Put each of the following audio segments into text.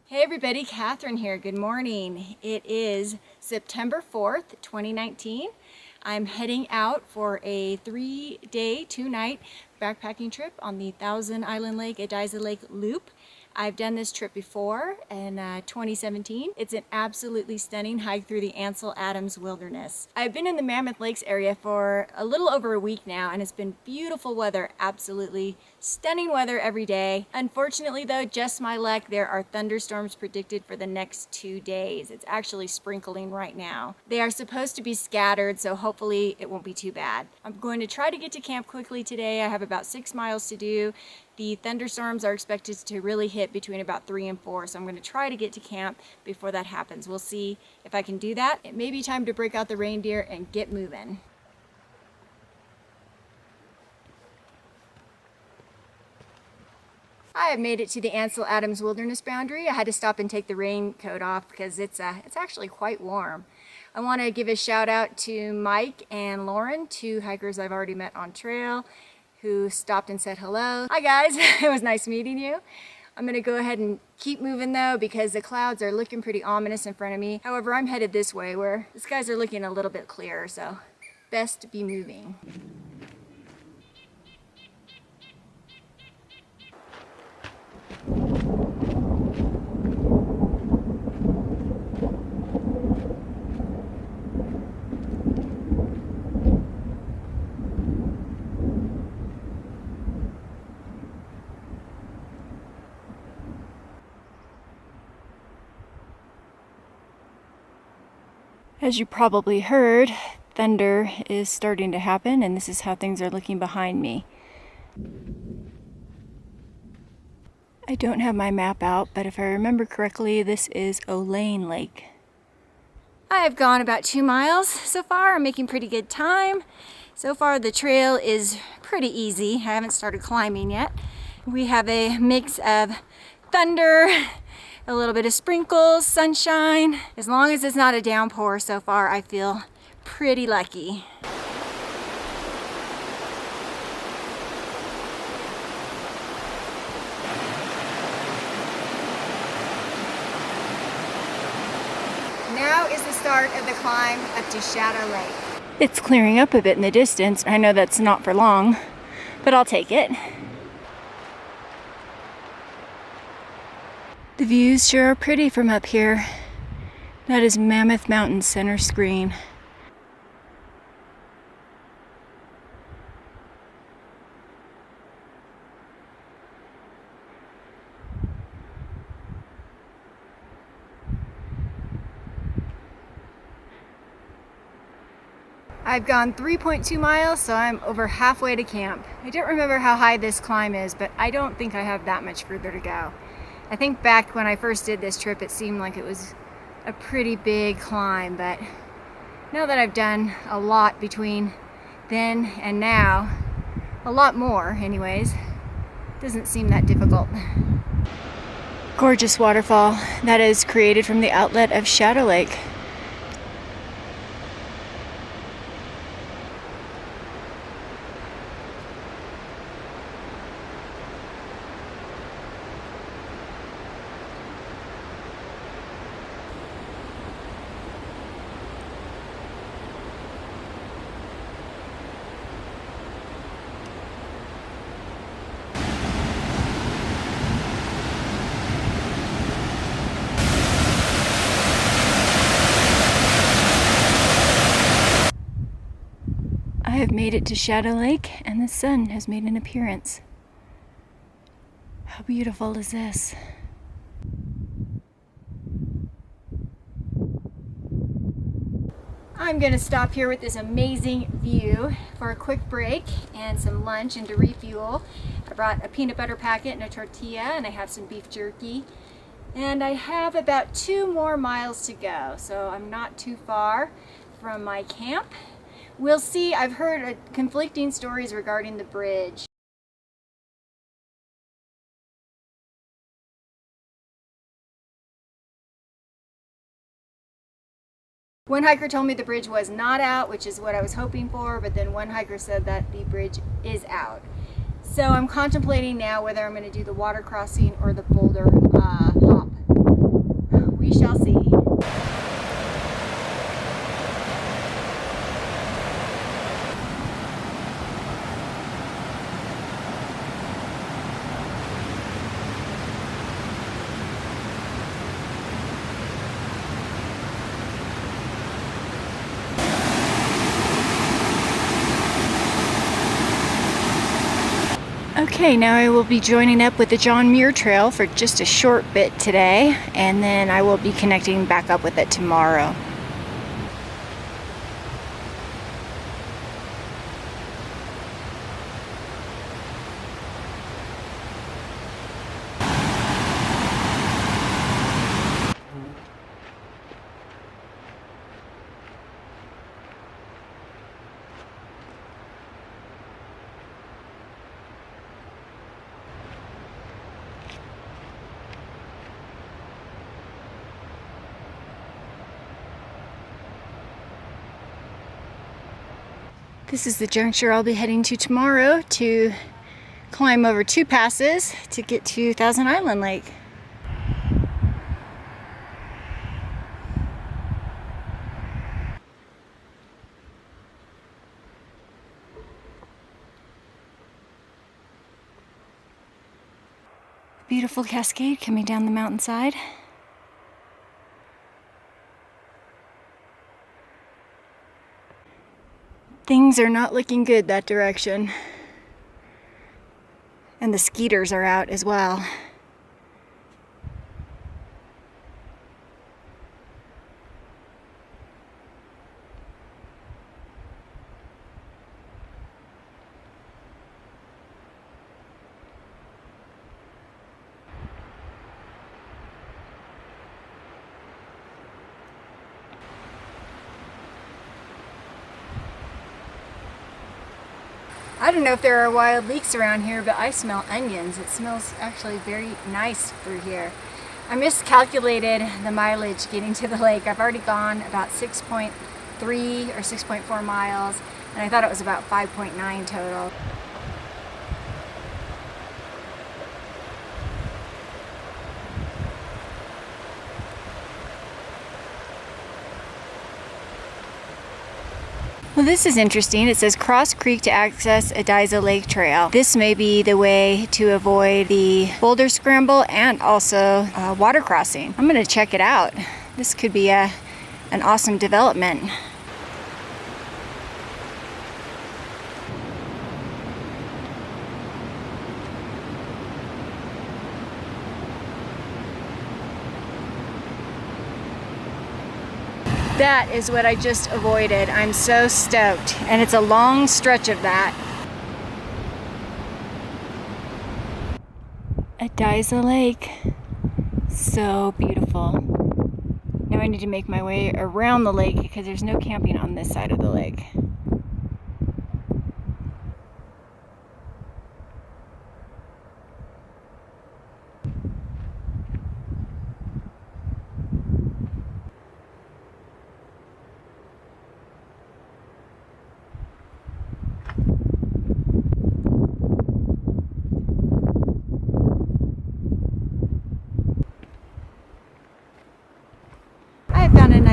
Hey everybody, Catherine here. Good morning. It is September 4th, 2019. I'm heading out for a 3-day, 2-night backpacking trip on the Thousand Island Lake, Ediza Lake Loop. I've done this trip before in 2017. It's an absolutely stunning hike through the Ansel Adams wilderness. I've been in the Mammoth Lakes area for a little over a week now, and it's been beautiful weather, absolutely stunning weather every day. Unfortunately though, just my luck, there are thunderstorms predicted for the next 2 days. It's actually sprinkling right now. They are supposed to be scattered, so hopefully it won't be too bad. I'm going to try to get to camp quickly today. I have about 6 miles to do. The thunderstorms are expected to really hit between about 3 and 4, so I'm going to try to get to camp before that happens. We'll see if I can do that. It may be time to break out the reindeer and get moving. I have made it to the Ansel Adams wilderness boundary. I had to stop and take the raincoat off because it's actually quite warm. I want to give a shout out to Mike and Lauren, 2 hikers I've already met on trail, who stopped and said hello. Hi guys, it was nice meeting you. I'm gonna go ahead and keep moving though because the clouds are looking pretty ominous in front of me. However, I'm headed this way where the skies are looking a little bit clearer, so best to be moving. As you probably heard, thunder is starting to happen, and this is how things are looking behind me. I don't have my map out, but if I remember correctly, this is Olane Lake. I have gone about 2 miles so far. I'm making pretty good time. So far the trail is pretty easy. I haven't started climbing yet. We have a mix of thunder, a little bit of sprinkles, sunshine. As long as it's not a downpour so far, I feel pretty lucky. Now is the start of the climb up to Shadow Lake. It's clearing up a bit in the distance. I know that's not for long, but I'll take it. The views sure are pretty from up here. That is Mammoth Mountain center screen. I've gone 3.2 miles, so I'm over halfway to camp. I don't remember how high this climb is, but I don't think I have that much further to go. I think back when I first did this trip, it seemed like it was a pretty big climb, but now that I've done a lot between then and now, a lot more anyways, it doesn't seem that difficult. Gorgeous waterfall that is created from the outlet of Shadow Lake. I have made it to Shadow Lake, and the sun has made an appearance. How beautiful is this? I'm gonna stop here with this amazing view for a quick break and some lunch and to refuel. I brought a peanut butter packet and a tortilla, and I have some beef jerky. And I have about 2 more miles to go, so I'm not too far from my camp. We'll see. I've heard conflicting stories regarding the bridge. One hiker told me the bridge was not out, which is what I was hoping for, but then one hiker said that the bridge is out. So I'm contemplating now whether I'm going to do the water crossing or the boulder hop. Okay, now I will be joining up with the John Muir Trail for just a short bit today, and then I will be connecting back up with it tomorrow. This is the juncture I'll be heading to tomorrow to climb over 2 passes to get to Thousand Island Lake. Beautiful cascade coming down the mountainside. Things are not looking good that direction. And the skeeters are out as well. I don't know if there are wild leeks around here, but I smell onions. It smells actually very nice through here. I miscalculated the mileage getting to the lake. I've already gone about 6.3 or 6.4 miles, and I thought it was about 5.9 total. Well, this is interesting. It says cross creek to access Ediza Lake Trail. This may be the way to avoid the boulder scramble and also water crossing. I'm going to check it out. This could be an awesome development. That is what I just avoided. I'm so stoked. And it's a long stretch of that. Ediza Lake. So beautiful. Now I need to make my way around the lake because there's no camping on this side of the lake.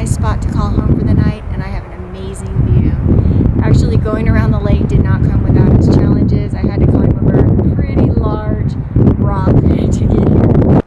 Spot to call home for the night, and I have an amazing view. Actually, going around the lake did not come without its challenges. I had to climb over a pretty large rock to get here.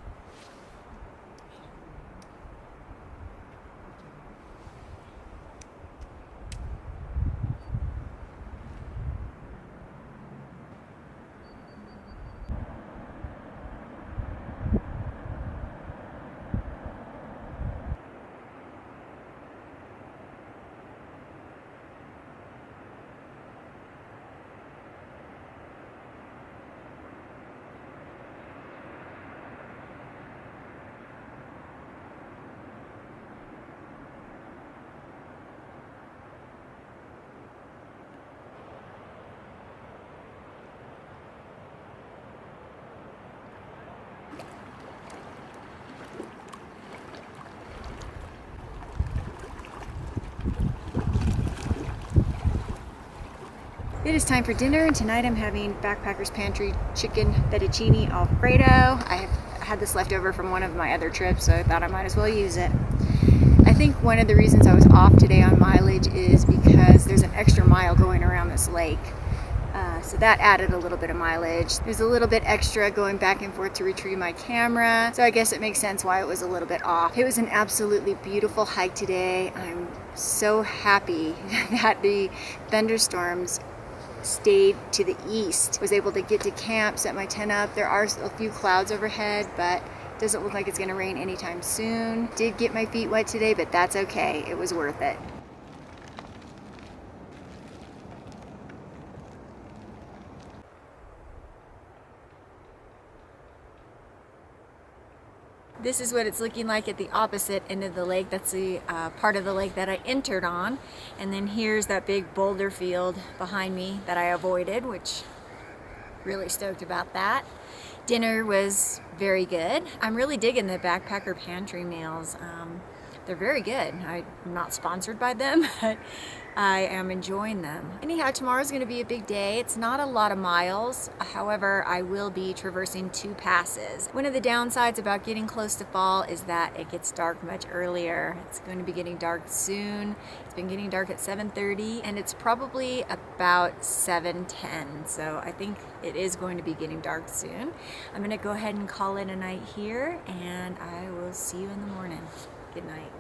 It is time for dinner, and tonight I'm having Backpacker's Pantry chicken fettuccine alfredo. I have had this left over from one of my other trips, so I thought I might as well use it. I think one of the reasons I was off today on mileage is because there's an extra mile going around this lake. So that added a little bit of mileage. There's a little bit extra going back and forth to retrieve my camera. So I guess it makes sense why it was a little bit off. It was an absolutely beautiful hike today. I'm so happy that the thunderstorms stayed to the east. Was able to get to camp, set my tent up. There are a few clouds overhead, but it doesn't look like it's gonna rain anytime soon. Did get my feet wet today, but that's okay. It was worth it. This is what it's looking like at the opposite end of the lake. That's the part of the lake that I entered on. And then here's that big boulder field behind me that I avoided, which really stoked about that. Dinner was very good. I'm really digging the backpacker pantry meals. They're very good. I'm not sponsored by them, but I am enjoying them. Anyhow, tomorrow's gonna be a big day. It's not a lot of miles. However, I will be traversing 2 passes. One of the downsides about getting close to fall is that it gets dark much earlier. It's going to be getting dark soon. It's been getting dark at 7:30 and it's probably about 7:10. So I think it is going to be getting dark soon. I'm gonna go ahead and call it a night here and I will see you in the morning. Good night.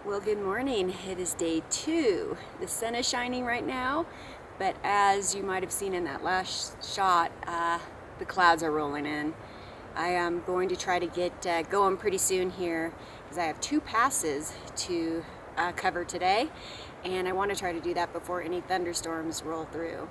Well, good morning. It is day 2. The sun is shining right now, but as you might have seen in that last shot, the clouds are rolling in. I am going to try to get going pretty soon here because I have 2 passes to cover today, and I want to try to do that before any thunderstorms roll through.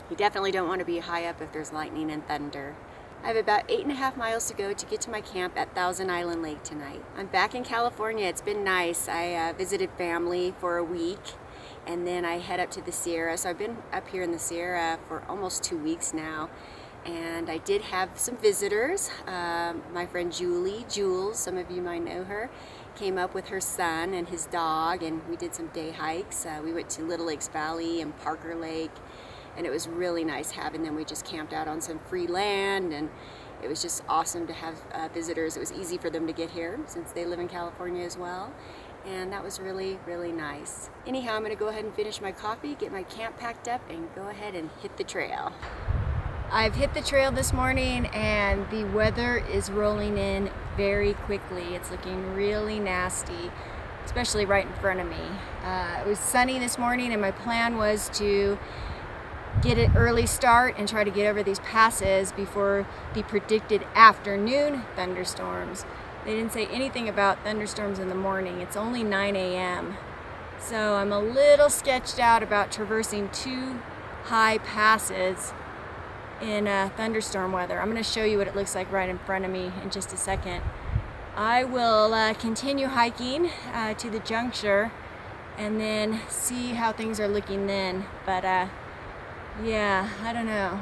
You definitely don't want to be high up if there's lightning and thunder. I have about 8.5 miles to go to get to my camp at Thousand Island Lake tonight. I'm back in California. It's been nice. I visited family for a week and then I head up to the Sierra. So I've been up here in the Sierra for almost 2 weeks now. And I did have some visitors. My friend Jules, some of you might know her, came up with her son and his dog, and we did some day hikes. We went to Little Lakes Valley and Parker Lake. And it was really nice having them. We just camped out on some free land and it was just awesome to have visitors. It was easy for them to get here since they live in California as well. And that was really, really nice. Anyhow, I'm gonna go ahead and finish my coffee, get my camp packed up and go ahead and hit the trail. I've hit the trail this morning and the weather is rolling in very quickly. It's looking really nasty, especially right in front of me. It was sunny this morning and my plan was to get an early start and try to get over these passes before the predicted afternoon thunderstorms. They didn't say anything about thunderstorms in the morning. It's only 9 a.m. So I'm a little sketched out about traversing 2 high passes in thunderstorm weather. I'm going to show you what it looks like right in front of me in just a second. I will continue hiking to the juncture and then see how things are looking then. But yeah, I don't know.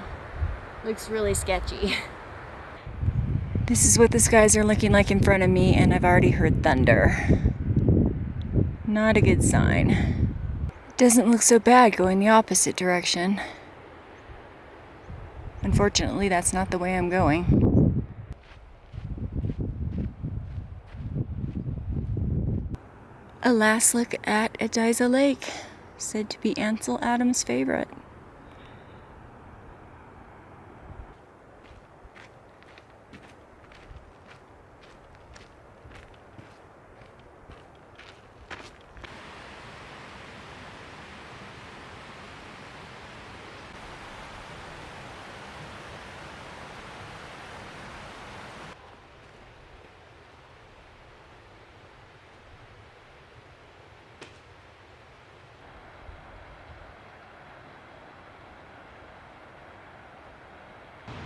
Looks really sketchy. This is what the skies are looking like in front of me, and I've already heard thunder. Not a good sign. Doesn't look so bad going the opposite direction. Unfortunately, that's not the way I'm going. A last look at Ediza Lake, said to be Ansel Adams' favorite.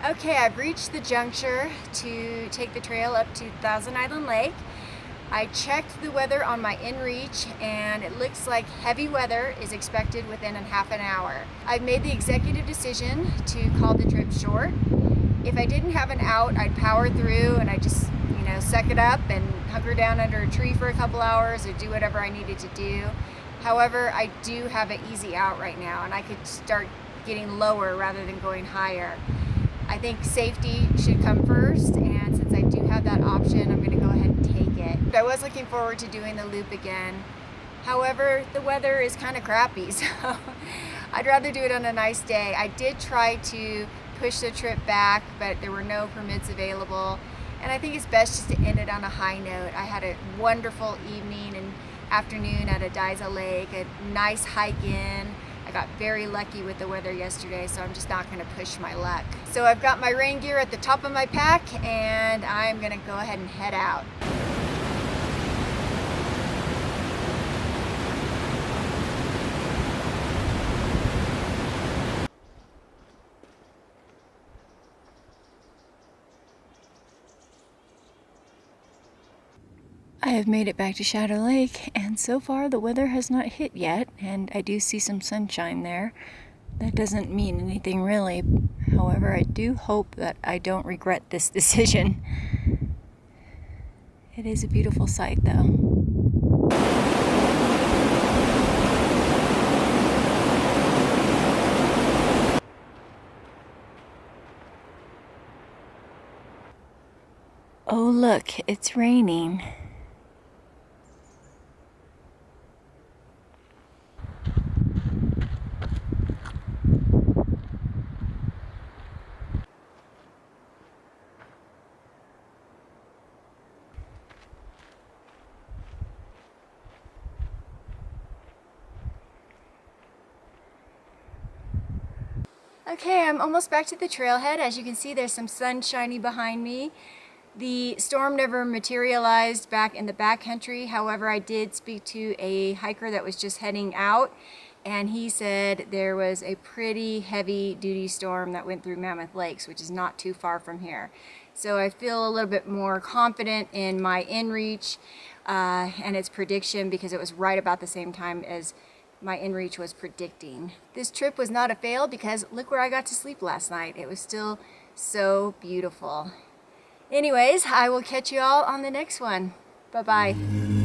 Okay, I've reached the juncture to take the trail up to Thousand Island Lake. I checked the weather on my inReach and it looks like heavy weather is expected within a half an hour. I've made the executive decision to call the trip short. If I didn't have an out, I'd power through and I'd just, suck it up and hunker down under a tree for a couple hours or do whatever I needed to do. However, I do have an easy out right now and I could start getting lower rather than going higher. I think safety should come first, and since I do have that option, I'm going to go ahead and take it. I was looking forward to doing the loop again. However, the weather is kind of crappy, so I'd rather do it on a nice day. I did try to push the trip back, but there were no permits available, and I think it's best just to end it on a high note. I had a wonderful evening and afternoon at Ediza Lake, a nice hike in. I got very lucky with the weather yesterday, so I'm just not going to push my luck. So I've got my rain gear at the top of my pack, and I'm going to go ahead and head out. I have made it back to Shadow Lake, and so far the weather has not hit yet, and I do see some sunshine there. That doesn't mean anything really. However, I do hope that I don't regret this decision. It is a beautiful sight though. Oh look, it's raining. Okay, I'm almost back to the trailhead. As you can see, there's some sun shining behind me. The storm never materialized back in the backcountry. However, I did speak to a hiker that was just heading out, and he said there was a pretty heavy duty storm that went through Mammoth Lakes, which is not too far from here. So I feel a little bit more confident in my inReach and its prediction, because it was right about the same time as my inReach was predicting. This trip was not a fail because look where I got to sleep last night. It was still so beautiful. Anyways, I will catch you all on the next one. Bye-bye.